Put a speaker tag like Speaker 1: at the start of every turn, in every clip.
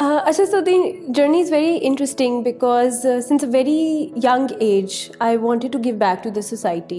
Speaker 1: Asha, so the journey is very interesting because since a very young age, I wanted to give back to the society,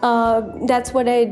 Speaker 1: That's what I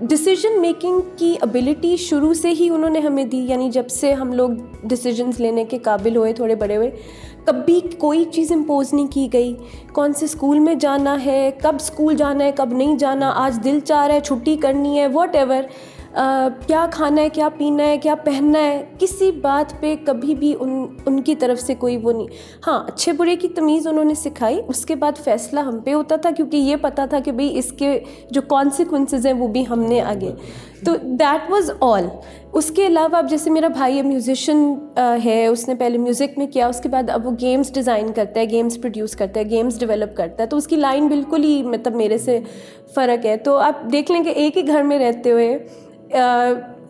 Speaker 1: decision making کی ability شروع سے ہی انہوں نے ہمیں دی, یعنی جب سے ہم لوگ ڈیسیجنز لینے کے قابل ہوئے, تھوڑے بڑے ہوئے, کبھی کوئی چیز امپوز نہیں کی گئی. کون سے اسکول میں جانا ہے, کب اسکول جانا ہے, کب نہیں جانا, آج دل چاہ رہا ہے چھٹی کرنی ہے, واٹ ایور, کیا کھانا ہے, کیا پینا ہے, کیا پہننا ہے, کسی بات پہ کبھی بھی ان کی طرف سے کوئی وہ نہیں. ہاں, اچھے برے کی تمیز انہوں نے سکھائی, اس کے بعد فیصلہ ہم پہ ہوتا تھا, کیونکہ یہ پتہ تھا کہ بھئی اس کے جو کانسیکوینسز ہیں وہ بھی ہم نے آگے. تو دیٹ واز آل. اس کے علاوہ اب جیسے میرا بھائی میوزیشین ہے, اس نے پہلے میوزک میں کیا, اس کے بعد اب وہ گیمز ڈیزائن کرتا ہے, گیمز پروڈیوس کرتا ہے, گیمز ڈیولپ کرتا ہے, تو اس کی لائن بالکل ہی مطلب میرے سے فرق ہے. تو آپ دیکھ لیں کہ ایک ہی گھر میں رہتے ہوئے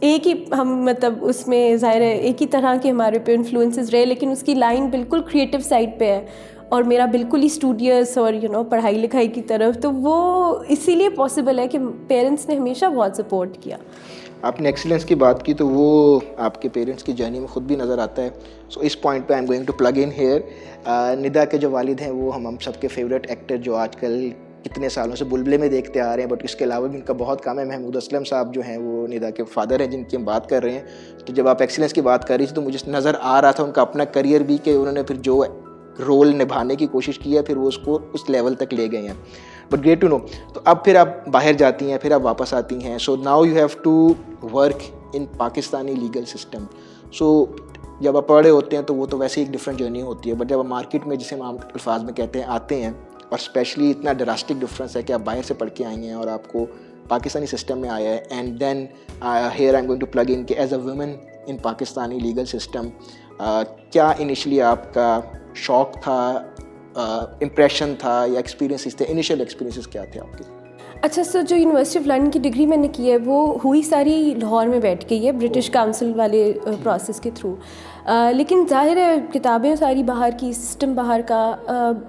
Speaker 1: ایک ہی ہم مطلب اس میں ظاہر ہے ایک ہی طرح کے ہمارے پہ انفلوئنسز رہے, لیکن اس کی لائن بالکل کریٹو سائڈ پہ ہے اور میرا بالکل ہی اسٹوڈیوس اور پڑھائی لکھائی کی طرف. تو وہ اسی لیے پاسبل ہے کہ پیرنٹس نے ہمیشہ بہت سپورٹ کیا.
Speaker 2: آپ نے ایکسیلنس کی بات کی تو وہ آپ کے پیرنٹس کی جرنی میں خود بھی نظر آتا ہے. سو اس پوائنٹ پہ I am going to plug in here. Nida کے جو والد ہیں وہ ہم سب کے فیوریٹ ایکٹر جو آج کل کتنے سالوں سے بلبلے میں دیکھتے آ رہے ہیں, بٹ اس کے علاوہ بھی ان کا بہت کام ہے. محمود اسلم صاحب جو ہیں وہ ندا کے فادر ہیں جن کی ہم بات کر رہے ہیں. تو جب آپ ایکسیلنس کی بات کر رہی تھی تو مجھے نظر آ رہا تھا ان کا اپنا کریئر بھی, کہ انہوں نے پھر جو رول نبھانے کی کوشش کی ہے پھر وہ اس کو اس لیول تک لے گئے ہیں. But great to know. تو اب پھر آپ باہر جاتی ہیں, پھر آپ واپس آتی ہیں. So now you have to work in Pakistani legal system. So جب آپ پڑھے ہوتے ہیں تو وہ تو ویسے ایک ڈفرینٹ جرنی ہوتی ہے, بٹ جب آپ مارکیٹ میں جسے ہم عام الفاظ میں کہتے ہیں آتے ہیں, اور اسپیشلی اتنا ڈراسٹک ڈفرینس ہے کہ آپ باہر سے پڑھ کے آئی ہیں اور آپ کو پاکستانی سسٹم میں آیا ہے, and then here I am going to plug in کہ as a woman in Pakistani legal system, کیا انیشلی آپ کا شوق تھا, امپریشن تھا, یا ایکسپیرینسز تھے, انیشیل ایکسپیرینسز کیا تھے آپ کے؟
Speaker 1: اچھا سر, جو یونیورسٹی آف لنڈن کی ڈگری میں نے کی ہے وہ ہوئی ساری لاہور میں بیٹھ گئی ہے, برٹش کاؤنسل والے پروسیس کے تھرو. لیکن ظاہر ہے کتابیں ساری باہر کی, سسٹم باہر کا,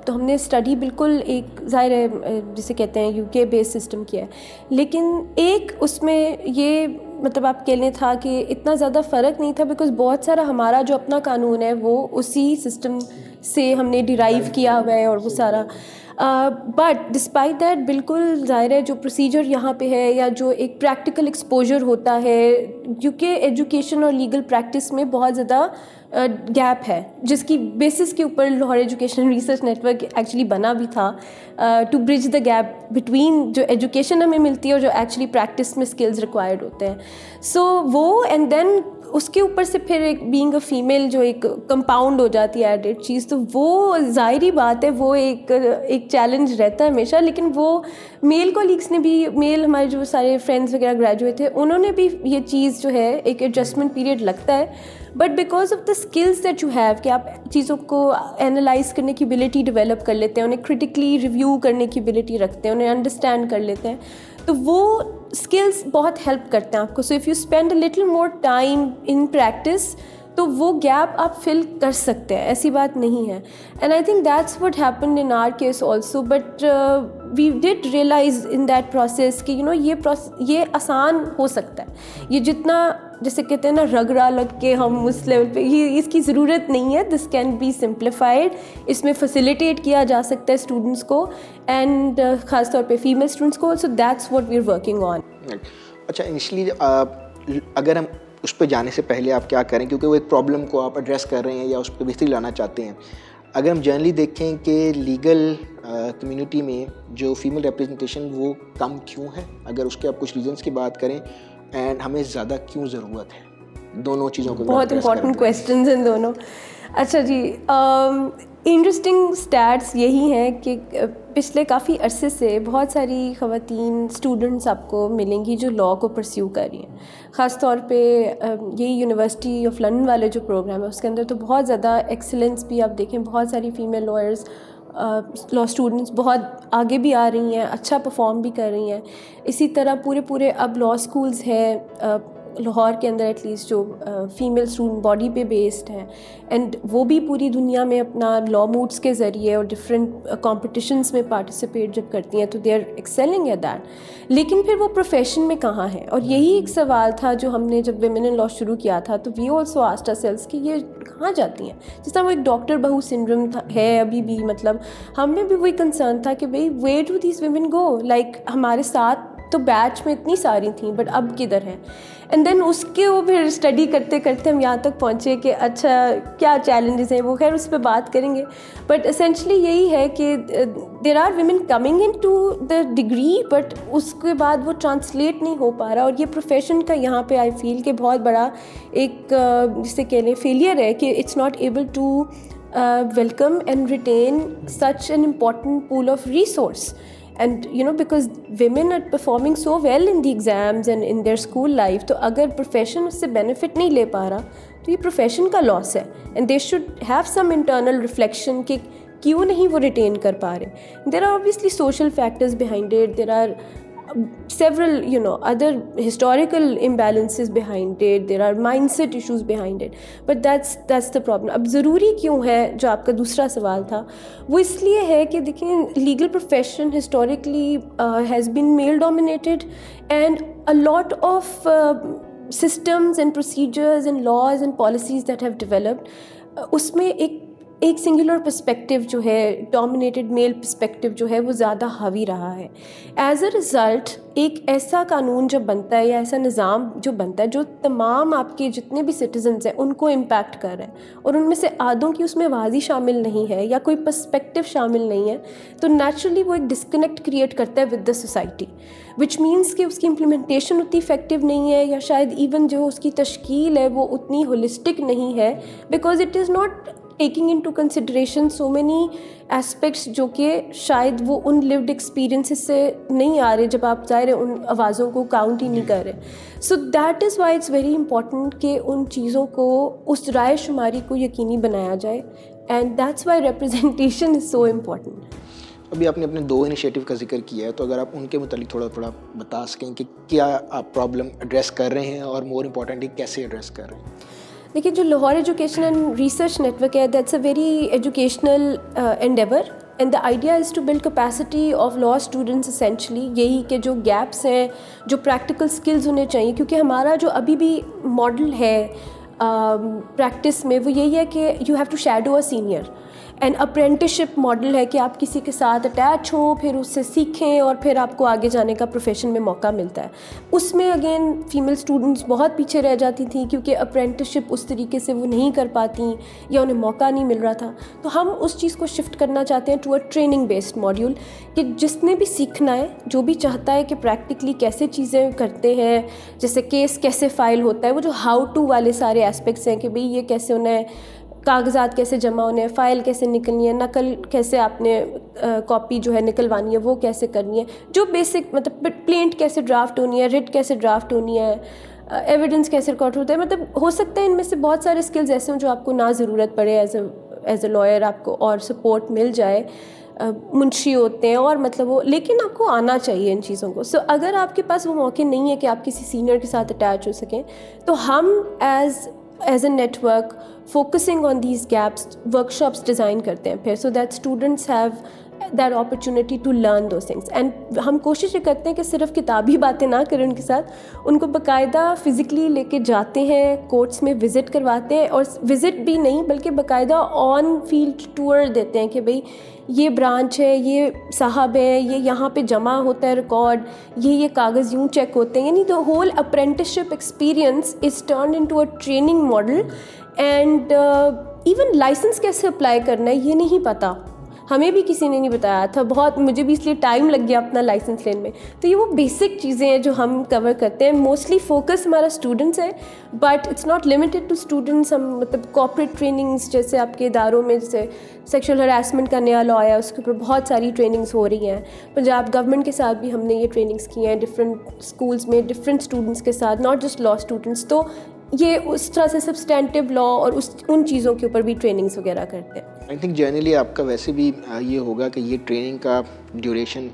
Speaker 1: تو ہم نے اسٹڈی بالکل ایک ظاہر ہے جسے کہتے ہیں یو کے بیس سسٹم کیا ہے. لیکن ایک اس میں یہ مطلب آپ کہہ لیں تھا کہ اتنا زیادہ فرق نہیں تھا, بیکاز بہت سارا ہمارا جو اپنا قانون ہے وہ اسی سسٹم سے ہم نے ڈیرائیو کیا ہوا ہے اور وہ سارا. بٹ ڈسپائٹ دیٹ بالکل ظاہر ہے جو پروسیجر یہاں پہ ہے یا جو ایک پریکٹیکل ایکسپوجر ہوتا ہے, کیونکہ ایجوکیشن اور لیگل پریکٹس میں بہت زیادہ گیپ ہے, جس کی بیسس کے اوپر Lahore education research network actually بنا بھی تھا, to bridge the gap between جو ایجوکیشن ہمیں ملتی ہے اور جو ایکچولی پریکٹس میں اسکلز ریکوائرڈ ہوتے ہیں. سو وہ اینڈ دین اس کے اوپر سے پھر ایک بینگ اے فیمیل جو ایک کمپاؤنڈ ہو جاتی ہے ایڈڈ چیز, تو وہ ظاہری بات ہے وہ ایک چیلنج رہتا ہے ہمیشہ. لیکن وہ میل کولیگس نے بھی, میل ہمارے جو سارے فرینڈس وغیرہ گریجویٹ تھے انہوں نے بھی یہ چیز جو ہے ایک ایڈجسٹمنٹ پیریڈ لگتا ہے, but because of the skills that you have کہ آپ چیزوں کو اینالائز کرنے کی ابیلٹی ڈیولپ کر لیتے ہیں, انہیں کریٹیکلی ریویو کرنے کی ابیلٹی رکھتے ہیں, انہیں انڈرسٹینڈ کر لیتے ہیں, تو وہ اسکلز بہت ہیلپ کرتے ہیں آپ کو. So if you spend a little more time in practice تو وہ گیپ آپ فل کر سکتے ہیں, ایسی بات نہیں ہے. And I think that's what happened in our case also, but we did realize in that process کہ یہ آسان ہو سکتا ہے. یہ جتنا جیسے کہتے ہیں نا رگڑا لگ کے ہم اس لیول پہ, یہ اس کی ضرورت نہیں ہے. دس کین بی سمپلیفائڈ, اس میں فیسیلیٹیٹ کیا جا سکتا ہے اسٹوڈنٹس کو, اینڈ خاص طور پہ فیمیل اسٹوڈنٹس کو. So that's what we are working on.
Speaker 2: اچھا, انیشلی اگر ہم اس پہ جانے سے پہلے آپ کیا کریں, کیونکہ وہ ایک پرابلم کو آپ ایڈریس کر رہے ہیں یا اس پہ بہتری لانا چاہتے ہیں. اگر ہم جنرلی دیکھیں کہ لیگل کمیونٹی میں جو فیمیل ریپرزنٹیشن وہ کم کیوں ہے, اگر اس کے آپ کچھ ریزنس کی بات کریں, اینڈ ہمیں زیادہ کیوں ضرورت ہے, دونوں چیزوں کو
Speaker 1: بہت امپورٹنٹ کویسچنز ہیں دونوں. اچھا جی, انٹرسٹنگ اسٹیٹس یہی ہیں کہ پچھلے کافی عرصے سے بہت ساری خواتین اسٹوڈنٹس آپ کو ملیں گی جو لاء کو پرسیو کر رہی ہیں. خاص طور پہ یہی یونیورسٹی آف لنڈن والے جو پروگرام ہے اس کے اندر تو بہت زیادہ ایکسلنس بھی آپ دیکھیں, بہت ساری فیمیل لائرز لاء اسٹوڈنٹس بہت آگے بھی آ رہی ہیں, اچھا پرفارم بھی کر رہی ہیں. اسی طرح پورے اب لاء اسکولز ہیں لاہور کے اندر ایٹ لیسٹ جو فیمیل اسٹوڈنٹ باڈی پہ بیسڈ ہیں, اینڈ وہ بھی پوری دنیا میں اپنا لاء مووز کے ذریعے اور ڈفرینٹ کمپٹیشنس میں پارٹیسپیٹ جب کرتی ہیں تو they are excelling at that. لیکن پھر وہ پروفیشن میں کہاں ہیں, اور یہی ایک سوال تھا جو ہم نے جب ویمن ان لاء شروع کیا تھا, تو وی آلسو آسکڈ آورسیلوز کہ یہ کہاں جاتی ہیں. جس طرح وہ ایک ڈاکٹر بہو سنڈروم ہے ابھی بھی, مطلب ہم میں بھی وہی کنسرن تھا کہ بھئی where do these women go, like ہمارے ساتھ تو بیچ میں اتنی ساری تھیں بٹ اب کدھر ہیں. اینڈ دین اس کے وہ پھر اسٹڈی کرتے کرتے ہم یہاں تک پہنچے کہ اچھا کیا چیلنجز ہیں, وہ خیر اس پہ بات کریں گے. بٹ اسینشلی یہی ہے کہ there are women coming in to the degree but اس کے بعد وہ ٹرانسلیٹ نہیں ہو پا رہا, اور یہ پروفیشن کا یہاں پہ آئی فیل کہ بہت بڑا ایک جسے کہہ لیں فیلئر ہے کہ it's not able to welcome and retain such an important pool of resource. And because women are performing so well in the exams and in their school life, تو اگر profession اس سے benefit نہیں لے پا رہا تو یہ profession کا loss ہے, and they should have some internal reflection کہ کیوں نہیں وہ retain کر پا رہے. There are obviously social factors behind it, there are several other historical imbalances behind it, there are mindset issues behind it, but that's the problem. اب ضروری کیوں ہے, جو آپ کا دوسرا سوال تھا, وہ اس لیے ہے کہ دیکھیں legal profession historically has been male dominated, and a lot of systems and procedures and laws and policies that have developed, اس میں ایک سنگولر پرسپیکٹیو جو ہے, ڈومینیٹڈ میل پرسپیکٹیو جو ہے وہ زیادہ حاوی رہا ہے. ایز اے رزلٹ ایک ایسا قانون جب بنتا ہے یا ایسا نظام جو بنتا ہے جو تمام آپ کے جتنے بھی سٹیزنز ہیں ان کو امپیکٹ کر رہا ہے, اور ان میں سے آدھوں کی اس میں آواز ہی شامل نہیں ہے یا کوئی پرسپیکٹیو شامل نہیں ہے, تو نیچرلی وہ ایک ڈسکنیکٹ کریٹ کرتا ہے with the society, which means کہ اس کی امپلیمنٹیشن اتنی افیکٹو نہیں ہے, یا شاید ایون جو اس کی تشکیل ہے وہ اتنی ہولسٹک نہیں ہے, because it is not taking into consideration so many aspects جو کہ شاید وہ ان lived experiences سے نہیں آ رہے جب آپ ظاہر ان آوازوں کو کاؤنٹ ہی نہیں کر رہے. So that is why it's very important کہ ان چیزوں کو, اس رائے شماری کو یقینی بنایا جائے, and that's why representation is so important.
Speaker 2: ابھی آپ نے اپنے 2 انیشیٹو کا ذکر کیا ہے, تو اگر آپ ان کے متعلق تھوڑا بتا سکیں کہ کیا آپ پرابلم ایڈریس کر رہے ہیں, اور مور امپورٹنٹلی کیسے ایڈریس کر رہے ہیں.
Speaker 1: دیکھیے جو Lahore education and research network ہے, that's a very educational endeavour, and the idea is to build capacity of law students. Essentially یہی کہ جو گیپس ہیں, جو پریکٹیکل اسکلز انہیں چاہیے, کیونکہ ہمارا جو ابھی بھی ماڈل ہے پریکٹس میں وہ یہی ہے کہ you have to shadow a senior, and apprenticeship model ہے کہ آپ کسی کے ساتھ اٹیچ ہوں, پھر اس سے سیکھیں, اور پھر آپ کو آگے جانے کا پروفیشن میں موقع ملتا ہے. اس میں اگین فیمیل اسٹوڈنٹس بہت پیچھے رہ جاتی تھیں کیونکہ اپرینٹسشپ اس طریقے سے وہ نہیں کر پاتی یا انہیں موقع نہیں مل رہا تھا. تو ہم اس چیز کو شفٹ کرنا چاہتے ہیں to a training based module, کہ جس نے بھی سیکھنا ہے, جو بھی چاہتا ہے کہ پریکٹیکلی کیسے چیزیں کرتے ہیں, جیسے کیس کیسے فائل ہوتا ہے, وہ جو ہاؤ ٹو والے سارے ایسپیکٹس ہیں کہ بھئی یہ کیسے انہیں کاغذات کیسے جمع ہونے ہیں, فائل کیسے نکلنی ہے, نقل کیسے آپ نے کاپی جو ہے نکلوانی ہے وہ کیسے کرنی ہے, جو بیسک مطلب پلینٹ کیسے ڈرافٹ ہونی ہے, ریٹ کیسے ڈرافٹ ہونی ہے, ایویڈنس کیسے ریکارڈ ہوتا ہے. مطلب ہو سکتا ہے ان میں سے بہت سارے اسکلز ایسے ہوں جو آپ کو نہ ضرورت پڑے, ایز اے لائر آپ کو اور سپورٹ مل جائے, منشی ہوتے ہیں اور مطلب وہ, لیکن آپ کو آنا چاہیے ان چیزوں کو. سو اگر آپ کے پاس وہ موقع نہیں ہے کہ آپ کسی سینئر کے ساتھ اٹیچ ہو سکیں, تو ہم as a network focusing on these gaps workshops design کرتے ہیں پھر, so that students have that opportunity to learn those things. And ہم کوشش یہ کرتے ہیں کہ صرف کتابی باتیں نہ کریں ان کے ساتھ, ان کو باقاعدہ فزیکلی لے کے جاتے ہیں, کورٹس میں وزٹ کرواتے ہیں, اور وزٹ بھی نہیں بلکہ باقاعدہ آن فیلڈ ٹور دیتے ہیں کہ بھئی یہ برانچ ہے, یہ صاحب ہے, یہ یہاں پہ جمع ہوتا ہے ریکارڈ, یہ کاغذ یوں چیک ہوتے ہیں. یعنی the whole apprenticeship experience is turned into a training model. And even license کیسے اپلائی کرنا ہے یہ نہیں پتہ, ہمیں بھی کسی نے نہیں بتایا تھا, بہت مجھے بھی اس لیے ٹائم لگ گیا اپنا لائسنس لینے میں. تو یہ وہ بیسک چیزیں ہیں جو ہم کور کرتے ہیں. موسٹلی فوکس ہمارا اسٹوڈنٹس ہے, but it's not limited to students. ہم مطلب کارپوریٹ ٹریننگس جیسے آپ کے اداروں میں, جیسے سیکشل ہراسمنٹ کا نیا لا ہے, اس کے اوپر بہت ساری ٹریننگس ہو رہی ہیں. پنجاب گورنمنٹ کے ساتھ بھی ہم نے یہ ٹریننگس کی ہیں, ڈفرینٹ اسکولس میں ڈفرینٹ اسٹوڈنٹس کے ساتھ, ناٹ جسٹ لا اسٹوڈنٹس. تو یہ اس طرح سے سبسٹینٹیو لا اور ان چیزوں کے اوپر بھی ٹریننگس وغیرہ کرتے ہیں.
Speaker 2: آئی تھنک جنرلی آپ کا ویسے بھی یہ ہوگا کہ یہ ٹریننگ کا ڈیوریشن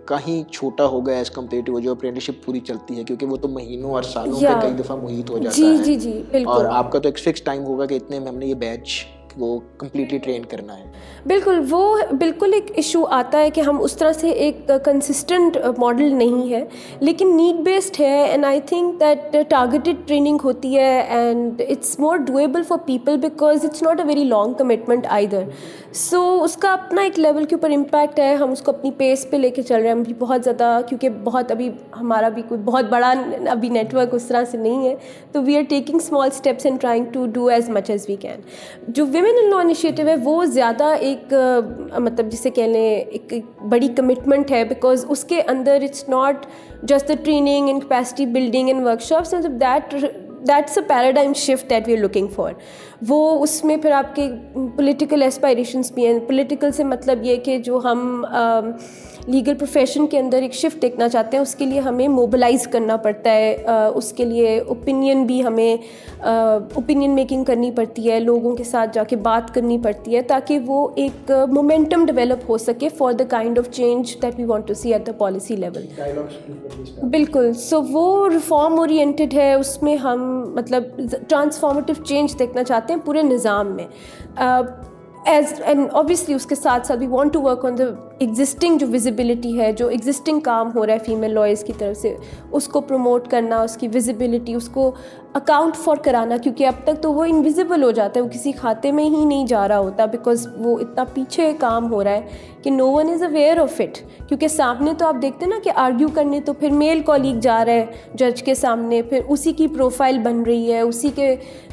Speaker 2: کہیں چھوٹا ہوگا ایز کمپیئر ٹو جو اپرینٹسشپ پوری چلتی ہے, کیونکہ وہ تو مہینوں اور سالوں پہ کئی دفعہ محیط ہو جاتا ہے.
Speaker 1: جی بالکل.
Speaker 2: اور آپ کا تو ایک فکس ٹائم ہوگا کہ اتنے میں ہم نے یہ بیچ وہ کمپلیٹلی ٹرین کرنا ہے.
Speaker 1: بالکل, وہ بالکل ایک ایشو آتا ہے کہ ہم اس طرح سے ایک کنسسٹنٹ ماڈل نہیں ہے, لیکن نیڈ بیسڈ ہے. And I think that targeted training ہوتی ہے and it's more doable for people because it's not a very long commitment either. So اس کا اپنا ایک لیول کے اوپر امپیکٹ ہے. ہم اس کو اپنی پیس پہ لے کے چل رہے ہیں, ہم بھی بہت زیادہ, کیونکہ بہت ابھی ہمارا بھی کوئی بہت بڑا ابھی نیٹ ورک اس طرح سے نہیں ہے, تو we are taking small steps and trying to do as much as we can. جو ویمن ان لا انیشیٹو ہے وہ زیادہ ایک مطلب جسے کہہ لیں ایک بڑی کمٹمنٹ ہے, بیکاز اس کے اندر it's not just the training and capacity building and workshops, مطلب that's a paradigm shift that we are looking for. وہ اس میں پھر آپ کے پولیٹیکل ایسپائریشنس بھی ہیں. پولیٹیکل سے مطلب یہ کہ جو ہم لیگل پروفیشن کے اندر ایک شفٹ دیکھنا چاہتے ہیں, اس کے لیے ہمیں موبلائز کرنا پڑتا ہے, اس کے لیے اوپینین بھی ہمیں اوپینین میکنگ کرنی پڑتی ہے, لوگوں کے ساتھ جا کے بات کرنی پڑتی ہے تاکہ وہ ایک مومنٹم ڈیولپ ہو سکے for the kind of change that we want to see at the policy level. بالکل. سو وہ ریفارم اورینٹیڈ ہے, اس میں ہم مطلب ٹرانسفارمیٹیو چینج دیکھنا چاہتے ہیں پورے نظام میں. اینڈ اوبیسلی اس کے ساتھ ساتھ we want to work on the existing جو ویزیبلٹی ہے, جو ایگزسٹنگ کام ہو رہا ہے فیمیل لائرس کی طرف سے, اس کو پروموٹ کرنا, اس کی ویزیبلٹی, اس کو اکاؤنٹ فار کرانا, کیونکہ اب تک تو وہ انویزیبل ہو جاتا ہے, وہ کسی کھاتے میں ہی نہیں جا رہا ہوتا بیکاز وہ اتنا پیچھے کام ہو رہا ہے کہ no one is aware of it. کیونکہ سامنے تو آپ دیکھتے ہیں نا کہ آرگیو کرنے تو پھر میل کولیگ جا رہا ہے جج کے سامنے, پھر اسی کی پروفائل بن رہی ہے,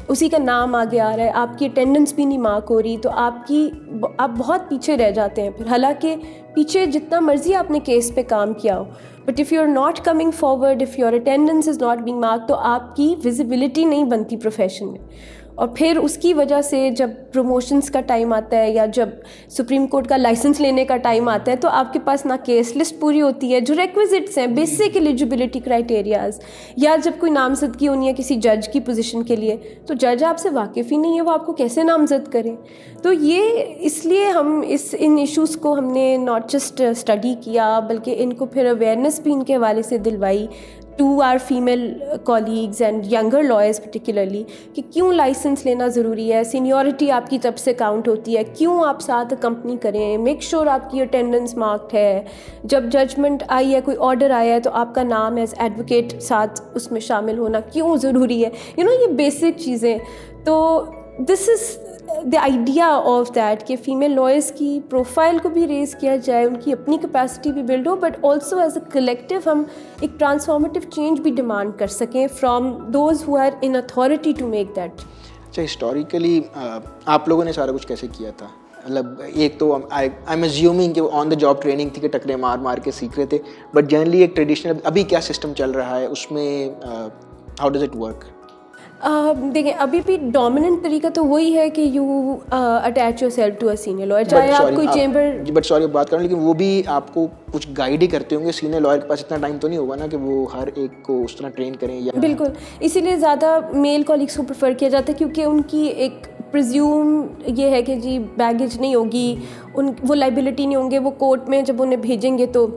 Speaker 1: اسی کا نام آگے آ رہا ہے, آپ کی اٹینڈنس بھی نہیں مارک ہو رہی, تو آپ بہت پیچھے رہ جاتے ہیں پھر, حالانکہ پیچھے جتنا مرضی آپ نے کیس پہ کام کیا ہو, but if you are not coming forward, if your attendance is not being marked, تو آپ کی ویزیبلٹی نہیں بنتی پروفیشن میں. اور پھر اس کی وجہ سے جب پروموشنس کا ٹائم آتا ہے یا جب سپریم کورٹ کا لائسنس لینے کا ٹائم آتا ہے, تو آپ کے پاس نہ کیس لسٹ پوری ہوتی ہے, جو ریکویزٹس ہیں بیسک ایلیجیبلٹی کرائٹیریاز, یا جب کوئی نامزدگی ہونی ہے کسی جج کی پوزیشن کے لیے, تو جج آپ سے واقف ہی نہیں ہے, وہ آپ کو کیسے نامزد کریں. تو یہ اس لیے ہم ان ایشوز کو ہم نے ناٹ جسٹ اسٹڈی کیا, بلکہ ان کو پھر اویئرنیس بھی ان کے حوالے سے دلوائی to our female colleagues and younger lawyers particularly, کہ کیوں لائسنس لینا ضروری ہے, سینیورٹی آپ کی طرف سے کاؤنٹ ہوتی ہے, کیوں آپ ساتھ کمپنی کریں, میک شور آپ کی اٹینڈنس مارکڈ ہے, جب ججمنٹ آئی ہے, کوئی آرڈر آیا ہے, تو آپ کا نام ایز ایڈوکیٹ ساتھ اس میں شامل ہونا کیوں ضروری ہے. یہ بیسک چیزیں. تو دس از دی آئیڈیا آف دیٹ کہ فیمیل لائرس کی پروفائل کو بھی ریز کیا جائے, ان کی اپنی کیپیسٹی بھی بلڈ ہو, but also as a collective ہم ایک ٹرانسفارمیٹیو چینج بھی ڈیمانڈ کر سکیں from those who are in authority to make that.
Speaker 2: اچھا, ہسٹوریکلی آپ لوگوں نے سارا کچھ کیسے کیا تھا؟ مطلب ایک تو آئی ایم ایزیومنگ کہ آن دا جاب ٹریننگ تھی کہ ٹکرے مار کے سیکھ رہے تھے, بٹ جنرلی ایک ٹریڈیشنل ابھی کیا سسٹم چل رہا ہے اس میں, ہاؤ ڈز اٹ ورک؟
Speaker 1: دیکھیں, ابھی بھی ڈومیننٹ طریقہ تو وہی ہے کہ you attach yourself to a senior lawyer, چاہے آپ کوئی چیمبر.
Speaker 2: بٹ سوری بات کروں, لیکن وہ بھی آپ کو کچھ گائیڈ ہی کرتے ہوں گے, سینئر لائر کے پاس اتنا ٹائم تو نہیں ہوگا نا کہ وہ ہر ایک کو اس طرح ٹرین کریں. یا
Speaker 1: بالکل, اسی لیے زیادہ میل کولیگس کو پریفر کیا جاتا ہے, کیونکہ ان کی ایک پرزیوم یہ ہے کہ جی بیگیج نہیں ہوگی, وہ لائبلٹی نہیں ہوں گے, وہ کورٹ میں جب انہیں بھیجیں گے تو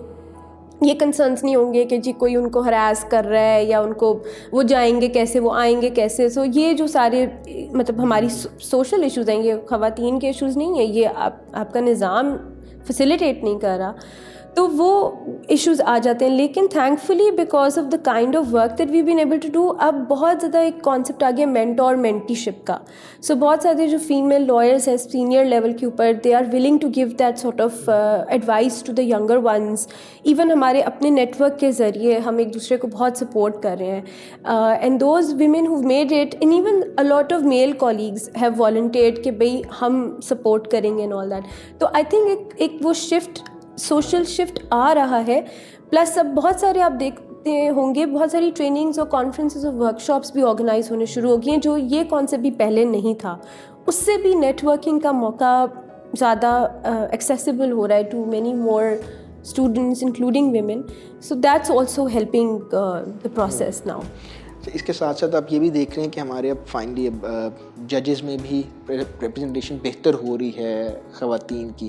Speaker 1: یہ کنسرنس نہیں ہوں گے کہ جی کوئی ان کو ہراس کر رہا ہے, یا ان کو وہ جائیں گے کیسے, وہ آئیں گے کیسے. سو یہ جو سارے مطلب ہماری سوشل ایشوز ہیں, یہ خواتین کے ایشوز نہیں ہیں, یہ آپ کا نظام فیسیلیٹیٹ نہیں کر رہا, تو وہ ایشوز آ جاتے ہیں. لیکن thankfully because of the kind of work that we been able to do, اب بہت زیادہ ایک کانسیپٹ آ گیا مینٹور مینٹی شپ کا. سو بہت سارے جو فیمیل لائرس ہیں سینئر لیول کے اوپر, they are willing to give that sort of advice to the younger ones. Even ہمارے اپنے نیٹ ورک کے ذریعے ہم ایک دوسرے کو بہت سپورٹ کر رہے ہیں, and those women who made it, and even a lot of male colleagues have volunteered کہ بھئی ہم سپورٹ کریں گے اینڈ آل دیٹ. تو آئی تھنک ایک وہ شفٹ, سوشل شفٹ آ رہا ہے. پلس اب بہت سارے آپ دیکھتے ہوں گے, بہت ساری ٹریننگز اور کانفرنسز اور ورک شاپس بھی آرگنائز ہونے شروع ہو گئی ہیں, جو یہ کانسیپٹ بھی پہلے نہیں تھا. اس سے بھی نیٹ ورکنگ کا موقع زیادہ ایکسیسیبل ہو رہا ہے to many more students including women. So that's also helping the process now.
Speaker 2: اس کے ساتھ ساتھ آپ یہ بھی دیکھ رہے ہیں کہ ہمارے اب فائنلی اب ججز میں بھی ریپرزنٹیشن بہتر ہو رہی ہے خواتین کی.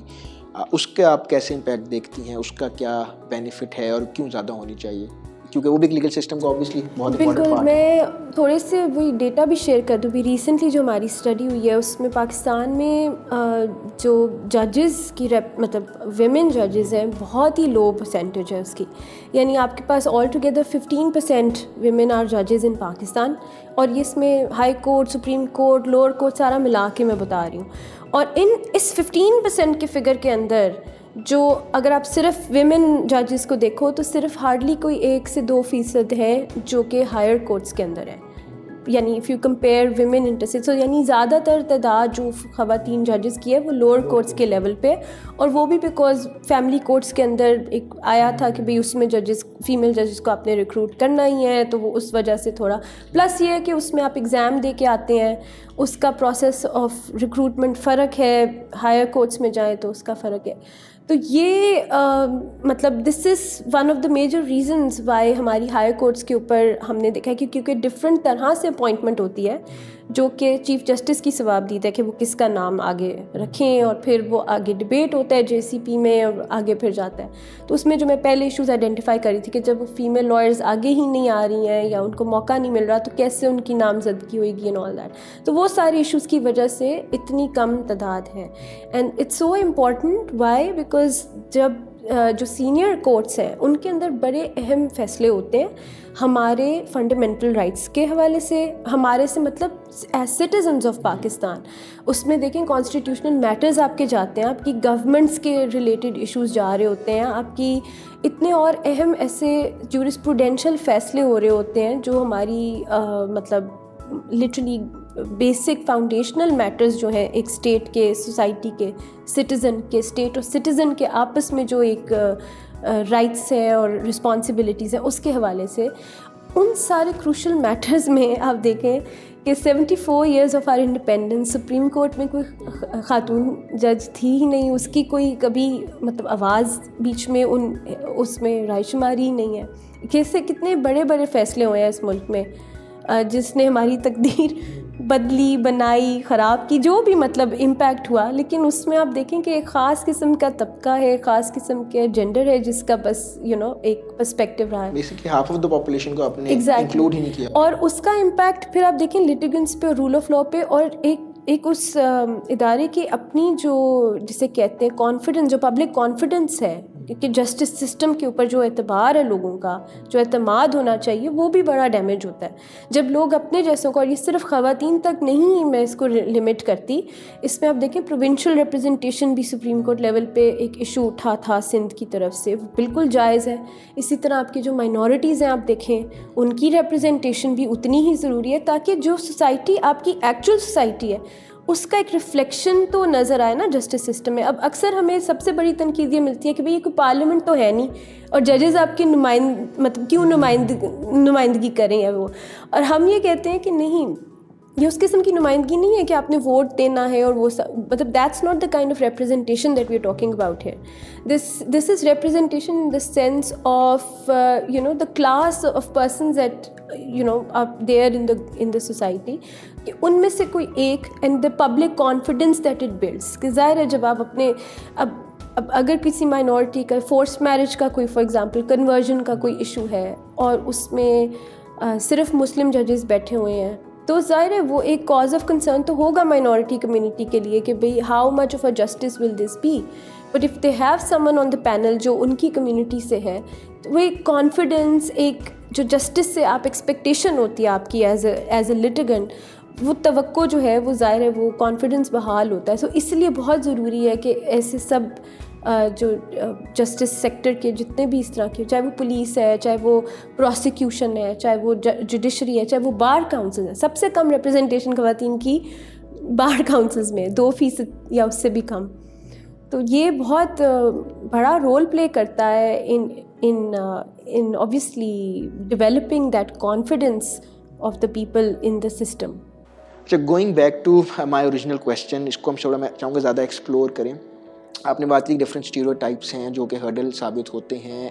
Speaker 2: اس کا آپ کیسے امپیکٹ دیکھتی ہیں, اس کا کیا بینیفٹ ہے اور کیوں زیادہ ہونی چاہیے کیونکہ وہ بھی لیگل سسٹم کا اوبیسلی بہت امپورٹنٹ
Speaker 1: بالکل.
Speaker 2: پارٹ ہے.
Speaker 1: میں تھوڑے سے وہی ڈیٹا بھی شیئر کر دوں. بھی ریسنٹلی جو ہماری اسٹڈی ہوئی ہے اس میں پاکستان میں جو ججز کی مطلب ویمن ججز ہیں بہت ہی لو پرسنٹیج ہے اس کی. یعنی آپ کے پاس آل ٹوگیدر 15% ویمن آر ججز ان پاکستان, اور یہ اس میں high court, supreme court, lower court سارا ملا کے میں بتا رہی ہوں. اور اس 15% کے فگر کے اندر جو اگر آپ صرف ویمن ججز کو دیکھو تو صرف ہارڈلی کوئی 1 سے 2% ہے جو کہ ہائر کورٹس کے اندر ہے. یعنی if you compare women interest, so یعنی زیادہ تر تعداد جو خواتین ججز کی ہے وہ لوور کورٹس کے لیول پہ, اور وہ بھی بیکاز فیملی کورٹس کے اندر ایک آیا تھا کہ بھئی اس میں ججز فیمیل ججز کو آپ نے ریکروٹ کرنا ہی ہے, تو وہ اس وجہ سے تھوڑا پلس یہ ہے کہ اس میں آپ ایگزام دے کے آتے ہیں, اس کا پروسیس آف ریکروٹمنٹ فرق ہے, ہائر کورٹس میں جائیں تو اس کا فرق ہے. تو یہ مطلب this is one of the major reasons why higher ہائر کورٹس کے اوپر ہم نے دیکھا ہے کہ کیونکہ ڈفرینٹ طرح سے اپوائنٹمنٹ ہوتی ہے جو کہ چیف جسٹس کی ثوابدید ہے کہ وہ کس کا نام آگے رکھیں, اور پھر وہ آگے ڈبیٹ ہوتا ہے JCP میں اور آگے پھر جاتا ہے. تو اس میں جو میں پہلے ایشوز آئیڈینٹیفائی کری تھی کہ جب فیمیل لائرز آگے ہی نہیں آ رہی ہیں یا ان کو موقع نہیں مل رہا تو کیسے ان کی نامزدگی ہوئے گی اینڈ آل دیٹ. تو وہ سارے ایشوز کی وجہ سے اتنی کم تعداد ہے. And it's so important why because جب جو سینئر کورٹس ہیں ان کے اندر بڑے اہم فیصلے ہوتے ہیں ہمارے فنڈامنٹل رائٹس کے حوالے سے, ہمارے سے مطلب ایز سٹیزنز آف پاکستان. اس میں دیکھیں کانسٹیٹیوشنل میٹرز آپ کے جاتے ہیں, آپ کی گورنمنٹس کے ریلیٹڈ ایشوز جا رہے ہوتے ہیں, آپ کی اتنے اور اہم ایسے جورسپروڈینشل فیصلے ہو رہے ہوتے ہیں جو ہماری مطلب لٹرلی بیسک فاؤنڈیشنل میٹرز جو ہیں ایک اسٹیٹ کے, سوسائٹی کے, سٹیزن کے, اسٹیٹ اور سٹیزن کے آپس میں جو ایک رائٹس ہیں اور رسپانسبلٹیز ہیں اس کے حوالے سے, ان سارے کروشل میٹرز میں آپ دیکھیں کہ 74 years of our independence supreme court میں کوئی خاتون جج تھی ہی نہیں, اس کی کوئی کبھی مطلب آواز بیچ میں اس میں رائے شماری ہی نہیں ہے. کیسے کتنے بڑے بڑے فیصلے ہوئے ہیں اس ملک میں جس نے ہماری تقدیر بدلی, بنائی, خراب کی, جو بھی مطلب امپیکٹ ہوا. لیکن اس میں آپ دیکھیں کہ ایک خاص قسم کا طبقہ ہے, خاص قسم کے جینڈر ہے جس کا بس ایک پرسپیکٹو رہا ہے.
Speaker 2: Basically half of the population کو آپ نے انکلوڈ ہی نہیں کیا.
Speaker 1: اور اس کا امپیکٹ پھر آپ دیکھیں لیٹیگنٹس پہ, رول آف لا پہ, اور ایک اس ادارے کی اپنی جو جسے کہتے ہیں کانفیڈنس, جو پبلک کانفیڈنس ہے کہ جسٹس سسٹم کے اوپر جو اعتبار ہے لوگوں کا, جو اعتماد ہونا چاہیے, وہ بھی بڑا ڈیمیج ہوتا ہے جب لوگ اپنے جیسوں کو, اور یہ صرف خواتین تک نہیں میں اس کو لمٹ کرتی, اس میں آپ دیکھیں پروونشل ریپرزنٹیشن بھی سپریم کورٹ لیول پہ ایک ایشو اٹھا تھا سندھ کی طرف سے, وہ بالکل جائز ہے. اسی طرح آپ کی جو مائنورٹیز ہیں آپ دیکھیں ان کی ریپرزنٹیشن بھی اتنی ہی ضروری ہے تاکہ جو سوسائٹی آپ کی ایکچوئل سوسائٹی ہے اس کا ایک ریفلیکشن تو نظر آئے نا جسٹس سسٹم میں. اب اکثر ہمیں سب سے بڑی تنقید یہ ملتی ہے کہ بھئی یہ کوئی پارلیمنٹ تو ہے نہیں اور ججز آپ کی مطلب کیوں نمائندگی کریں ہیں وہ, اور ہم یہ کہتے ہیں کہ نہیں, یہ اس قسم کی نمائندگی نہیں ہے کہ آپ نے ووٹ دینا ہے اور وہ مطلب that's not the kind of representation that we are talking about here. This is representation in the sense of the class of persons that are there in the society, کہ ان میں سے کوئی ایک, and the public confidence that it builds. کہ ظاہر ہے جب آپ اپنے اب اگر کسی مائنورٹی کا فورس میرج کا کوئی فار ایگزامپل کنورژن کا کوئی ایشو ہے اور اس میں صرف مسلم ججز بیٹھے ہوئے ہیں, تو ظاہر ہے وہ ایک کاز آف کنسرن تو ہوگا مائنورٹی کمیونٹی کے لیے کہ بھئی how much of a justice will this be. But if they have someone on the panel جو ان کی کمیونٹی سے ہے, تو وہ ایک کانفیڈنس, ایک جو جسٹس سے آپ ایکسپیکٹیشن ہوتی ہے آپ کی ایز اے لٹیگنٹ, وہ توقع جو ہے وہ ظاہر ہے وہ کانفیڈنس بحال ہوتا ہے. سو اس لیے بہت ضروری ہے کہ ایسے سب جو جسٹس سیکٹر کے جتنے بھی اس طرح کے, چاہے وہ پولیس ہے, چاہے وہ پروسیکیوشن ہے, چاہے وہ جوڈیشری ہے, چاہے وہ بار کاؤنسل ہے, سب سے کم ریپرزنٹیشن خواتین کی بار کاؤنسلز میں 2% یا اس سے بھی کم. تو یہ بہت بڑا رول پلے کرتا ہے in obviously developing that confidence of the people in the system.
Speaker 2: اچھا, going back to my original question, اس کو ہم تھوڑا میں چاہوں گا زیادہ ایکسپلور کریں. آپ نے بات کی ڈفرینٹ اسٹیریوٹائپس ہیں جو کہ ہرڈل ثابت ہوتے ہیں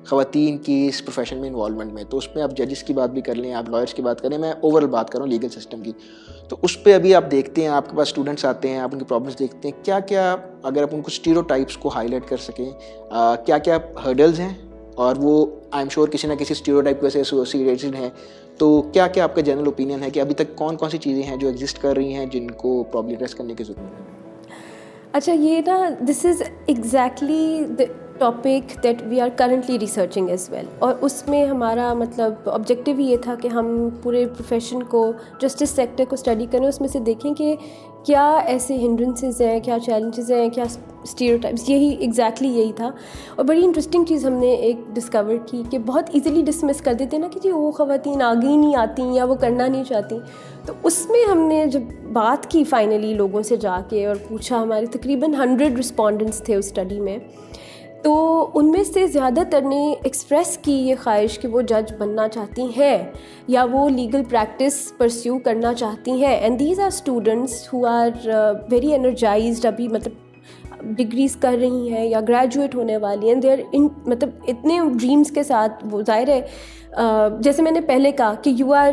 Speaker 2: خواتین کی اس پروفیشن میں انوالومنٹ میں. تو اس میں آپ ججز کی بات بھی کر لیں, آپ لائرس کی بات کریں, میں اوور آل بات کروں لیگل سسٹم کی. تو اس پہ ابھی آپ دیکھتے ہیں, آپ کے پاس اسٹوڈنٹس آتے ہیں, آپ ان کی پرابلمس دیکھتے ہیں, کیا کیا اگر آپ ان کو اسٹیریوٹائپس کو ہائی لائٹ کر سکیں, کیا کیا ہرڈلز ہیں اور وہ آئی ایم شیور کسی نہ کسی اسٹیریوٹائپ کی وجہ سے ایسوسیٹیڈ ہیں. تو کیا کیا آپ کا جنرل اوپینین ہے کہ ابھی تک کون کون سی چیزیں ہیں جو ایگزسٹ کر رہی ہیں جن کو پرابلی ایڈریس کرنے کی ضرورت ہے؟
Speaker 1: اچھا یہ نا this is exactly the topic that we are currently researching as well, اور اس میں ہمارا مطلب آبجیکٹیو یہ تھا کہ ہم پورے پروفیشن کو, جسٹس سیکٹر کو اسٹڈی کریں, اس میں سے دیکھیں کہ کیا ایسے ہنڈرنسز ہیں, کیا چیلنجز ہیں, کیا اسٹیریوٹائپس, یہی ایگزیکٹلی یہی تھا. اور بڑی انٹرسٹنگ چیز ہم نے ایک ڈسکور کی کہ بہت ایزیلی ڈسمس کر دیتے نا کہ جی وہ خواتین آگے ہی نہیں آتی یا وہ کرنا نہیں چاہتی. تو اس میں ہم نے جب بات کی فائنلی لوگوں سے جا کے اور پوچھا, ہمارے تقریباً 100 رسپونڈنٹس تھے اس اسٹڈی میں, تو ان میں سے زیادہ تر نے ایکسپریس کی یہ خواہش کہ وہ جج بننا چاہتی ہیں یا وہ لیگل پریکٹس پرسیو کرنا چاہتی ہیں. And these are students who are very energized, ابھی مطلب ڈگریز کر رہی ہیں یا گریجویٹ ہونے والی ہیں, دے آر ان مطلب اتنے ڈریمز کے ساتھ. وہ ظاہر ہے جیسے میں نے پہلے کہا کہ you are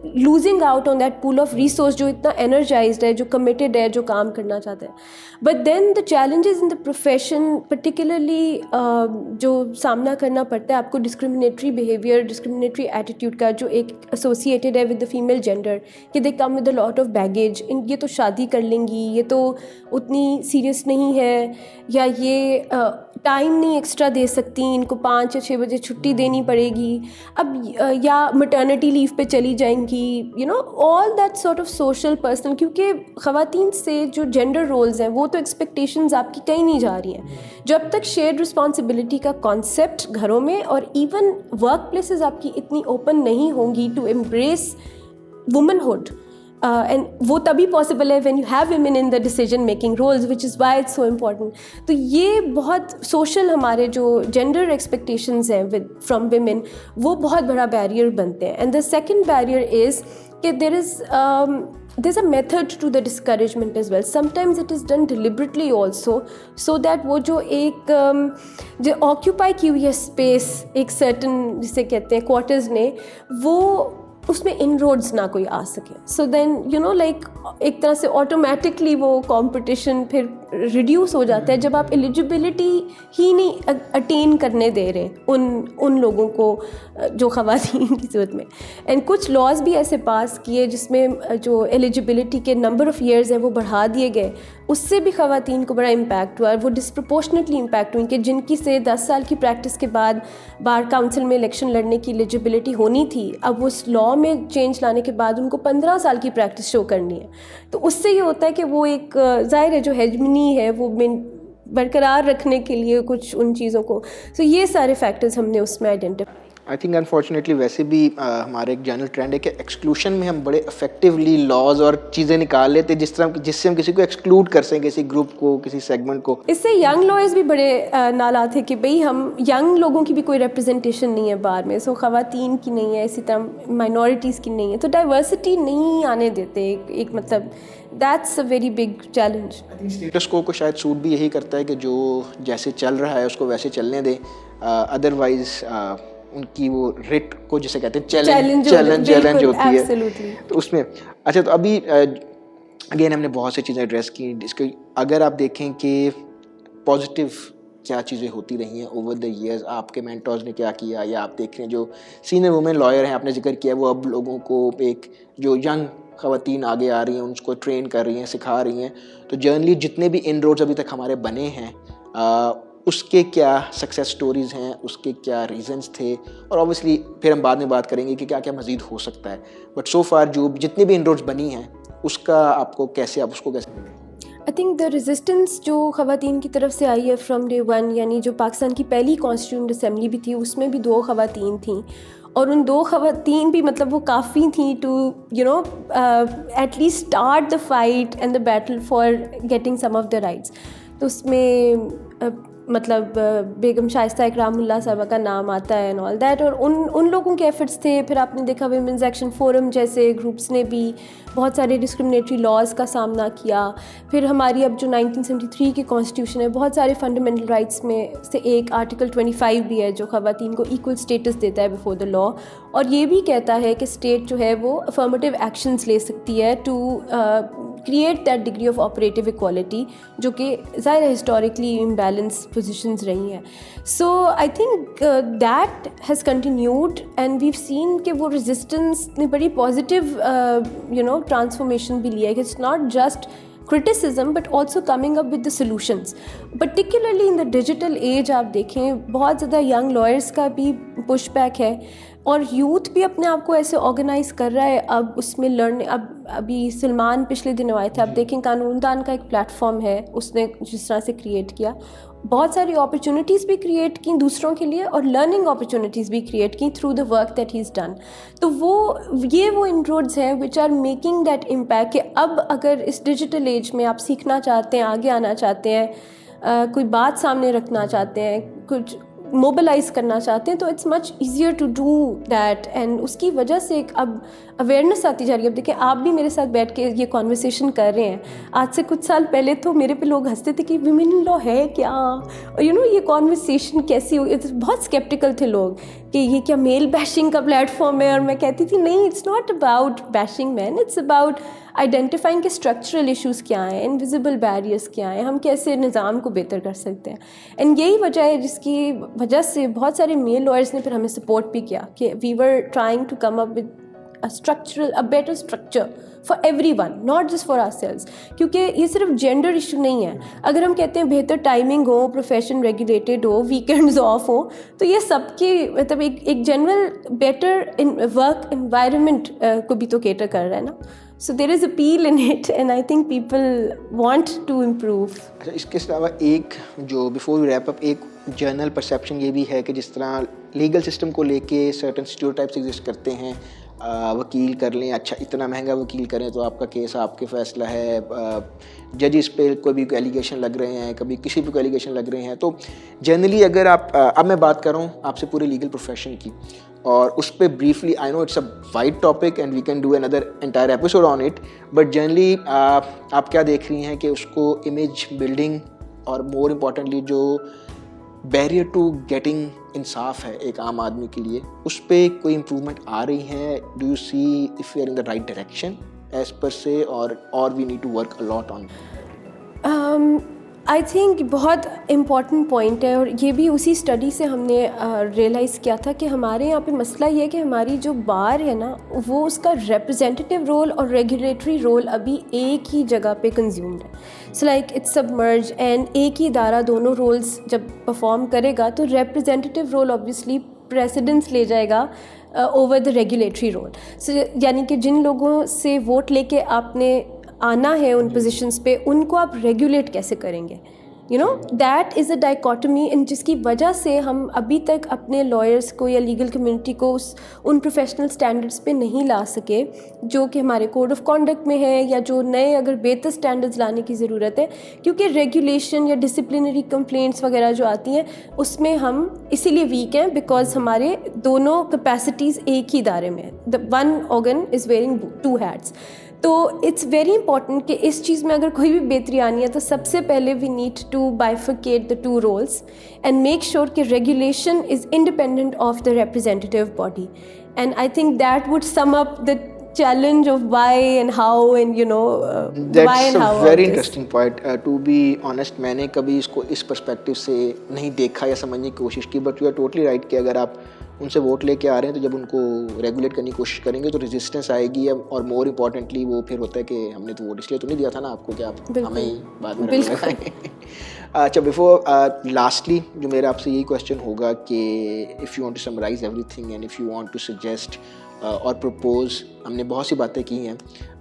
Speaker 1: losing out on that pool of resource جو اتنا انرجائزڈ ہے, جو کمیٹیڈ ہے, جو کام کرنا چاہتا ہے. But then the challenges in the profession particularly جو سامنا کرنا پڑتا ہے آپ کو ڈسکریمنیٹری بیہیویئر, ڈسکریمنیٹری ایٹیٹیوڈ کا, جو ایک ایسوسیٹیڈ ہے ود دا فیمیل جینڈر, کہ they come with a lot of baggage. یہ تو شادی کر لیں گی, یہ تو اتنی سیریس نہیں ہے, یا یہ ٹائم نہیں ایکسٹرا دے سکتی, ان کو 5 یا 6 بجے چھٹی دینی پڑے گی اب, یا مٹرنٹی لیو پہ چلی جائیں گی, you know all that sort of social personal. کیونکہ خواتین سے جو جینڈر رولز ہیں وہ تو ایکسپیکٹیشنز آپ کی کہیں نہیں جا رہی ہیں. جب تک شیئرڈ رسپانسبلٹی کا کانسیپٹ گھروں میں اور ایون ورک پلیسز آپ کی اتنی اوپن نہیں ہوں گی to embrace womanhood, and وہ تبھی پاسبل ہے when you have women in the decision making roles, which is why it's so important. تو یہ بہت سوشل ہمارے جو جینڈر ایکسپیکٹیشنز ہیں فرام ویمن, وہ بہت بڑا بیریئر بنتے ہیں. And the second barrier is کہ there is a method to the discouragement as well. Sometimes it is done deliberately also, so that وہ جو ایک جو آکیوپائی کی ہوئی ہے اسپیس ایک سرٹن جسے کہتے ہیں کوارٹرز نے, وہ اس میں ان روڈز نہ کوئی آ سکے. سو دین یو نو لائک ایک طرح سے آٹومیٹکلی وہ کمپٹیشن پھر ریڈیوس ہو جاتا ہے جب آپ ایلیجیبلٹی ہی نہیں اٹین کرنے دے رہے ان لوگوں کو جو خواتین کی صورت میں. اینڈ کچھ لاز بھی ایسے پاس کیے جس میں جو ایلیجیبلٹی کے نمبر آف ایئرز ہیں وہ بڑھا دیے گئے, اس سے بھی خواتین کو بڑا امپیکٹ ہوا. وہ ڈسپرپورشنیٹلی امپیکٹ ہوئی کہ جن کی سے 10 سال کی پریکٹس کے بعد بار کاؤنسل میں الیکشن لڑنے کی ایلیجیبلٹی ہونی تھی, اب وہ اس لا میں چینج لانے کے بعد ان کو 15 سال کی پریکٹس شو کرنی ہے. تو اس سے یہ ہوتا ہے کہ وہ ایک ظاہر ہے جو ہیجمنی ہے وہ برقرار رکھنے کے لیے کچھ ان چیزوں کو. تو یہ سارے فیکٹرز ہم نے اس میں آئیڈینٹیفائی.
Speaker 2: آئی تھنک انفارچونیٹلی ویسے بھی ہمارے ایک جنرل ٹرینڈ ہے کہ ایکسکلوشن میں ہم بڑے افیکٹولی لاز اور چیزیں نکال لیتے جس سے ہم کسی کو ایکسکلوڈ کر سکیں, کسی گروپ کو, کسی سیگمنٹ کو.
Speaker 1: اس سے ینگ لائرز بھی بڑے نالا تھے کہ بھئی ہم ینگ لوگوں کی بھی کوئی ریپرزنٹیشن نہیں ہے بار میں, سو خواتین کی نہیں ہے, اسی طرح مائنورٹیز کی نہیں ہے, تو ڈائیورسٹی نہیں آنے دیتے. ایک مطلب that's a very big challenge.
Speaker 2: Status quo شاید سوٹ بھی یہی کرتا ہے کہ جو جیسے چل رہا ہے اس کو ویسے چلنے دیں, ادروائز ان کی وہ ریٹ کو جسے کہتے ہیں چیلنج ہوتی ہے. تو اس میں اچھا, تو ابھی اگین ہم نے بہت سی چیزیں ایڈریس کی جس کے اگر آپ دیکھیں کہ پازیٹیو کیا چیزیں ہوتی رہی ہیں اوور دا ایئرز, آپ کے مینٹورز نے کیا کیا, یا آپ دیکھ رہے ہیں جو سینئر وومن لائر ہیں آپ نے ذکر کیا, وہ اب لوگوں کو ایک جو ینگ خواتین آگے آ رہی ہیں ان کو ٹرین کر رہی ہیں, سکھا رہی ہیں. تو جرنلی جتنے بھی ان روڈز ابھی تک ہمارے بنے ہیں اس کے کیا سکسیس سٹوریز ہیں, اس کے کیا ریزنز تھے, اور اوبیسلی پھر ہم بعد میں بات کریں گے کہ کیا کیا مزید ہو سکتا ہے. بٹ سو فار جو جتنی بھی ان روڈز بنی ہیں اس کا آپ کو کیسے, آپ اس کو کیسے دیکھیں؟
Speaker 1: آئی تھنک دا ریزسٹنس جو خواتین کی طرف سے آئی ہے فرام ڈے ون, یعنی جو پاکستان کی پہلی کانسٹیٹیوئنٹ اسمبلی بھی تھی اس میں بھی 2 خواتین تھیں, اور ان 2 خواتین بھی مطلب وہ کافی تھیں to you know at least start the fight and the battle for getting some of the rights. تو اس میں مطلب بیگم شائستہ اکرام اللہ صاحبہ کا نام آتا ہے اینڈ آل دیٹ, اور ان لوگوں کے ایفرٹس تھے. پھر آپ نے دیکھا ویمنز ایکشن فورم جیسے گروپس نے بھی بہت سارے ڈسکریمنیٹری لاز کا سامنا کیا. پھر ہماری اب جو 1973 کی کانسٹیٹیوشن ہے بہت سارے فنڈامنٹل رائٹس میں سے ایک آرٹیکل 25 بھی ہے جو خواتین کو ایکول اسٹیٹس دیتا ہے بفور دا لا, اور یہ بھی کہتا ہے کہ اسٹیٹ جو ہے وہ افرمیٹیو ایکشنز لے سکتی ہے to create that degree of operative equality جو کہ ظاہر ہے historically imbalanced positions رہی ہیں. So I think that has continued and we've seen کہ وہ resistance نے بڑی positive transformation بھی لیا ہے کہ it's not just criticism but also coming up with the solutions. Particularly in the digital age آپ دیکھیں بہت زیادہ young lawyers کا بھی push back ہے اور یوتھ بھی اپنے آپ کو ایسے آرگنائز کر رہا ہے. اب اس میں ابھی سلمان پچھلے دنوں آئے تھے, آپ دیکھیں قانون دان کا ایک پلیٹ فارم ہے, اس نے جس طرح سے کریٹ کیا, بہت ساری اپرچونیٹیز بھی کریٹ کی دوسروں کے لیے اور لرننگ اپرچونیٹیز بھی کریٹ کی through the work that he is done. تو وہ انروڈز ہیں which are making that impact کہ اب اگر اس ڈیجیٹل ایج میں آپ سیکھنا چاہتے ہیں, آگے آنا چاہتے ہیں, کوئی بات سامنے رکھنا چاہتے ہیں, کچھ موبلائز کرنا چاہتے ہیں, تو it's much easier to do that. And اس کی وجہ سے ایک اب اویئرنیس آتی جا رہی ہے. اب دیکھیں آپ بھی میرے ساتھ بیٹھ کے یہ کانورسیشن کر رہے ہیں. آج سے کچھ سال پہلے تو میرے پہ لوگ ہنستے تھے کہ ویمن ان لا ہے کیا, اور یہ کانورسیشن کیسی ہوگی. بہت اسکیپٹیکل تھے لوگ کہ یہ کیا میل بیشنگ کا پلیٹ فارم ہے, اور میں کہتی تھی نہیں, it's not about bashing men, it's about identifying کہ اسٹرکچرل ایشوز کیا ہیں, انویزیبل بیریئرس کیا ہیں, ہم کیسے نظام کو بہتر کر سکتے ہیں. اینڈ یہی وجہ ہے جس کی وجہ سے بہت سارے میل لائرس نے پھر ہمیں سپورٹ بھی کیا کہ we were trying to come up with a better structure for everyone, not just for ourselves. کیونکہ یہ صرف جینڈر ایشو نہیں ہے. اگر ہم کہتے ہیں بہتر ٹائمنگ ہو, پروفیشن ریگولیٹڈ ہو, ویکینڈز آف ہو, تو یہ سب کی مطلب ایک جنرل بیٹر ورک انوائرمنٹ کو بھی تو کیٹر کر رہا ہے نا. So there is appeal in it and I think people want to improve.
Speaker 2: اچھا, اس کے علاوہ ایک جو بیفور وی ریپ اپ ایک جنرل پرسیپشن یہ بھی ہے کہ جس طرح لیگل سسٹم کو لے کے سرٹن اسٹیریوٹائپس ایگزسٹ کرتے ہیں, وکیل کر لیں, اچھا اتنا مہنگا وکیل کریں تو آپ کا کیس آپ کے فیصلہ ہے, ججز پہ کوئی بھی ایلیگیشن لگ رہے ہیں, کبھی کسی بھی کوئی ایلیگیشن لگ رہے ہیں. تو جنرلی اگر آپ اب میں بات کر رہا ہوں آپ سے پورے لیگل پروفیشن کی, اور اس پہ briefly I know it's a wide topic and we can do اندر entire episode on it, but generally آپ کیا دیکھ رہی ہیں کہ اس کو امیج بلڈنگ اور مور امپورٹنٹلی جو بیریئر ٹو گیٹنگ انصاف ہے ایک عام آدمی کے لیے, اس پہ کوئی امپرومنٹ آ رہی ہے؟ Do you see if you are in the right direction as per se, اور we need to work a lot on?
Speaker 1: I think بہت امپورٹنٹ پوائنٹ ہے, اور یہ بھی اسی اسٹڈی سے ہم نے ریئلائز کیا تھا کہ ہمارے یہاں پہ مسئلہ یہ ہے کہ ہماری جو بار ہے نا, وہ اس کا ریپرزینٹیو رول اور ریگولیٹری رول ابھی ایک ہی جگہ پہ کنزیومڈ ہے. So like it's submerge, and ایک ہی ادارہ دونوں رولز جب پرفارم کرے گا تو ریپرزینٹیو رول آبویسلی پریسیڈنس لے جائے گا اوور دا ریگولیٹری رول. سو یعنی کہ جن لوگوں سے ووٹ لے کے آپ نے آنا ہے ان پوزیشنس پہ, ان کو آپ ریگولیٹ کیسے کریں گے, دیٹ از اے ڈائیکاٹمی, جس کی وجہ سے ہم ابھی تک اپنے لائرس کو یا لیگل کمیونٹی کو ان پروفیشنل اسٹینڈرڈس پہ نہیں لا سکے جو کہ ہمارے کوڈ آف کانڈکٹ میں ہے, یا جو نئے اگر بہتر اسٹینڈرڈز لانے کی ضرورت ہے. کیونکہ ریگولیشن یا ڈسپلنری کمپلینٹس وغیرہ جو آتی ہیں اس میں ہم اسی لیے ویک ہیں بیکاز ہمارے دونوں کیپیسٹیز ایک ہی ادارے میں ہیں. The one organ is wearing two hats. تو اٹس ویری امپورٹنٹ کہ اس چیز میں اگر کوئی بھی بہتری آنی ہے تو سب سے پہلے we need to bifurcate the two roles and make sure کہ regulation is independent of the representative body. And I think that would sum up the challenge of why and how and why and how.
Speaker 2: That's a very interesting point. To be honest, میں نے کبھی اس کو اس perspective سے نہیں دیکھا یا سمجھنے کی کوشش کی, but you are totally right کہ اگر آپ ان سے ووٹ لے کے آ رہے ہیں تو جب ان کو ریگولیٹ کرنے کی کوشش کریں گے تو ریزسٹنس آئے گی, اور مور امپورٹنٹلی وہ پھر ہوتا ہے کہ ہم نے تو ووٹ اس لیے تو نہیں دیا تھا نا آپ کو کہ آپ ہمیں ہی بعد میں لگائیں گے. اچھا, بیفور لاسٹلی جو میرا آپ سے یہی کوشچن ہوگا کہ if you want to summarize everything and if you want to suggest اور پرپوز, ہم نے بہت سی باتیں کی ہیں,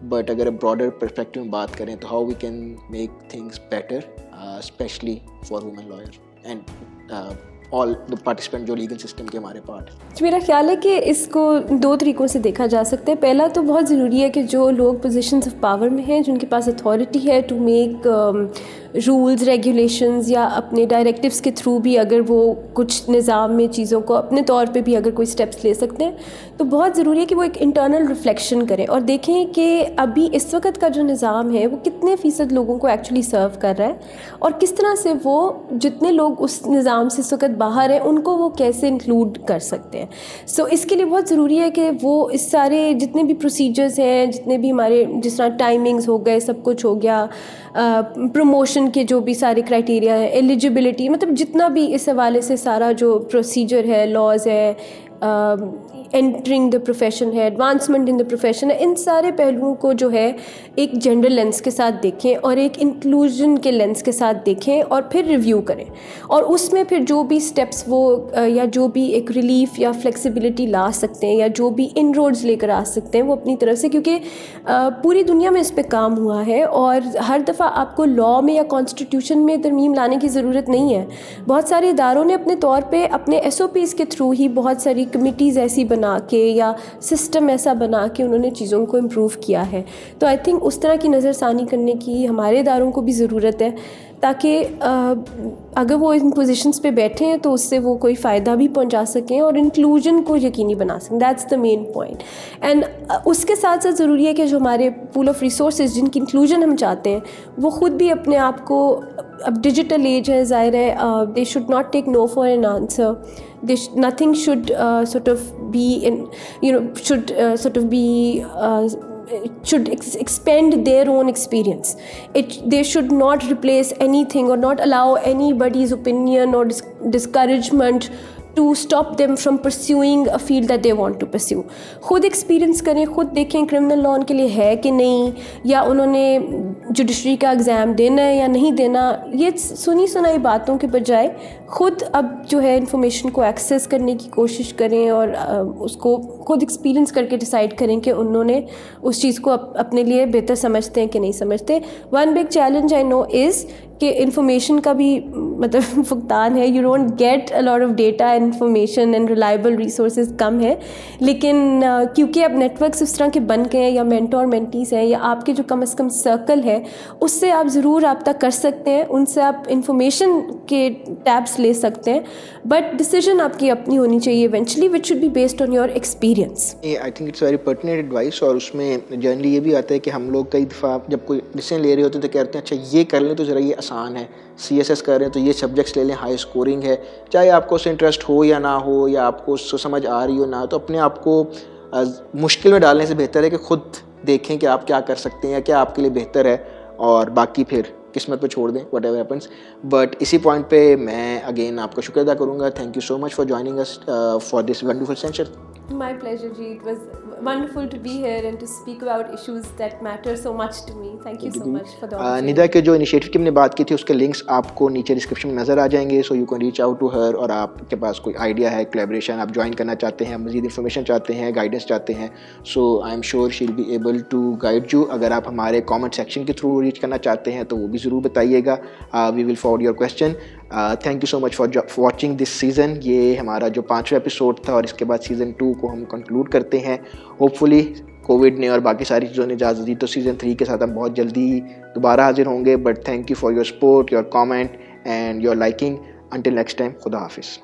Speaker 2: بٹ اگر براڈر پرسپیکٹیو میں بات کریں تو how we can make things better especially for women lawyer and all the participant جو لیگل سسٹم کے ہمارے پارٹ ہیں.
Speaker 1: میرا خیال ہے کہ اس کو دو طریقوں سے دیکھا جا سکتا ہے. پہلا تو بہت ضروری ہے کہ جو لوگ پوزیشنز آف پاور میں ہیں, جن کے پاس اتھارٹی ہے ٹو میک رولز ریگولیشنز یا اپنے ڈائریکٹیوس کے تھرو بھی اگر وہ کچھ نظام میں چیزوں کو اپنے طور پہ بھی اگر کوئی اسٹیپس لے سکتے ہیں, تو بہت ضروری ہے کہ وہ ایک انٹرنل ریفلیکشن کریں اور دیکھیں کہ ابھی اس وقت کا جو نظام ہے وہ کتنے فیصد لوگوں کو ایکچولی سرو کر رہا ہے, اور کس طرح سے وہ جتنے لوگ اس نظام سے اس وقت باہر ہیں ان کو وہ کیسے انکلوڈ کر سکتے ہیں. سو اس کے لیے بہت ضروری ہے کہ وہ اس سارے جتنے بھی پروسیجرز ہیں, جتنے بھی ہمارے جس طرح ٹائمنگز ہو گئے, سب کچھ ہو گیا, پروموشن کے جو بھی سارے کرائٹیریا ہیں, ایلیجبلٹی, مطلب جتنا بھی اس حوالے سے سارا جو پروسیجر ہے, لاز ہے, انٹرنگ دا پروفیشن ہے, ایڈوانسمنٹ ان دا پروفیشن ہے, ان سارے پہلوؤں کو جو ہے ایک جینڈر لینس کے ساتھ دیکھیں اور ایک انکلوژن کے لینس کے ساتھ دیکھیں اور پھر ریویو کریں. اور اس میں پھر جو بھی اسٹیپس وہ یا جو بھی ایک ریلیف یا فلیکسیبلٹی لا سکتے ہیں یا جو بھی ان روڈز لے کر آ سکتے ہیں وہ اپنی طرف سے, کیونکہ پوری دنیا میں اس پہ کام ہوا ہے اور ہر دفعہ آپ کو لاء میں یا کانسٹیٹیوشن میں ترمیم لانے کی ضرورت نہیں ہے. بہت سارے اداروں نے اپنے طور پہ اپنے ایس او پیز کے تھرو ہی بہت ساری کمیٹیز ایسی بنا کے یا سسٹم ایسا بنا کے انہوں نے چیزوں کو امپروو کیا ہے. تو آئی تھنک اس طرح کی نظر ثانی کرنے کی ہمارے اداروں کو بھی ضرورت ہے تاکہ اگر وہ ان پوزیشنس پہ بیٹھے ہیں تو اس سے وہ کوئی فائدہ بھی پہنچا سکیں اور انکلوژن کو یقینی بنا سکیں. That's the main point. And اس کے ساتھ ساتھ ضروری ہے کہ جو ہمارے پول آف ریسورسز جن کی انکلوژن ہم چاہتے ہیں وہ خود بھی اپنے آپ کو, اب ڈیجیٹل ایج ہے, ظاہر ہے, they should not take no for an answer. Nothing should sort of be should expand their own experience. They should not replace anything or not allow anybody's opinion or discouragement to stop them from pursuing a field that they want to pursue. خود experience کریں, خود دیکھیں criminal law ان کے لیے ہے کہ نہیں, یا انہوں نے جوڈیشری کا ایگزام دینا ہے یا نہیں دینا. یہ سنی سنائی باتوں کے بجائے خود اب جو ہے انفارمیشن کو ایکسیس کرنے کی کوشش کریں اور اس کو خود ایکسپیرینس کر کے ڈیسائیڈ کریں کہ انہوں نے اس چیز کو اپنے لیے بہتر سمجھتے ہیں کہ نہیں سمجھتے. One big challenge I know is کہ انفارمیشن کا بھی مطلب فقدان ہے. You don't get a lot of data and information and reliable resources کم ہے, لیکن کیونکہ اب نیٹ ورکس اس طرح کے بن گئے ہیں یا مینٹور مینٹیز ہیں یا آپ کے جو کم از کم سرکل ہے اس سے آپ ضرور رابطہ کر سکتے ہیں, ان سے آپ انفارمیشن کے ٹیبس لے سکتے ہیں, بٹ ڈیسیجن آپ کی اپنی ہونی چاہیے eventually which should be based on your experience.
Speaker 2: I think it's very pertinent advice. اور اس میں جنرلی یہ بھی آتا ہے کہ ہم لوگ کئی دفعہ جب کوئی ڈیسیزن لے رہے ہوتے ہیں تو کہتے ہیں اچھا یہ کر لیں تو ذرا یہ آسان ہے, سی ایس ایس کر رہے ہیں تو یہ سبجیکٹس لے لیں, ہائی اسکورنگ ہے, چاہے آپ کو اس سے انٹرسٹ ہو یا نہ ہو یا آپ کو اس سے سمجھ آ رہی ہو نہ, تو اپنے آپ کو مشکل میں ڈالنے سے بہتر ہے کہ خود دیکھیں کہ آپ کیا کر سکتے ہیں یا کیا آپ کے لیے بہتر ہے, اور باقی پھر قسمت پہ چھوڑ دیں, واٹ ایور ہیپنس. بٹ اسی پوائنٹ پہ میں اگین آپ کا شکر ادا کروں گا. Thank you so much for joining us for this wonderful session.
Speaker 1: My pleasure, Ji. It was wonderful to be here and to speak about issues that matter so much to me. Thank you so much for the opportunity.
Speaker 2: ندا کے جو initiative کی ہم نے بات کی تھی اس کے links آپ کو نیچے ڈسکرپشن میں نظر آ جائیں گے, so you can reach out to her. اور آپ کے پاس کوئی آئیڈیا ہے, کولیبریشن آپ جوائن کرنا چاہتے ہیں, مزید انفارمیشن چاہتے ہیں, گائیڈنس چاہتے ہیں, so I am sure she will be able to guide you. اگر آپ ہمارے کامنٹ سیکشن کے تھرو ریچ کرنا چاہتے ہیں تو وہ بھی ضرور بتائیے گا. We will forward your question. Thank you so much for watching this season. یہ ہمارا جو 5واں ایپیسوڈ تھا اور اس کے بعد سیزن 2 کو ہم کنکلوڈ کرتے ہیں. ہوپ فلی کووڈ نے اور باقی ساری چیزوں نے اجازت دی تو سیزن 3 کے ساتھ ہم بہت جلدی دوبارہ حاضر ہوں گے. But thank you for your support, your comment and your liking. Until next time, خدا حافظ.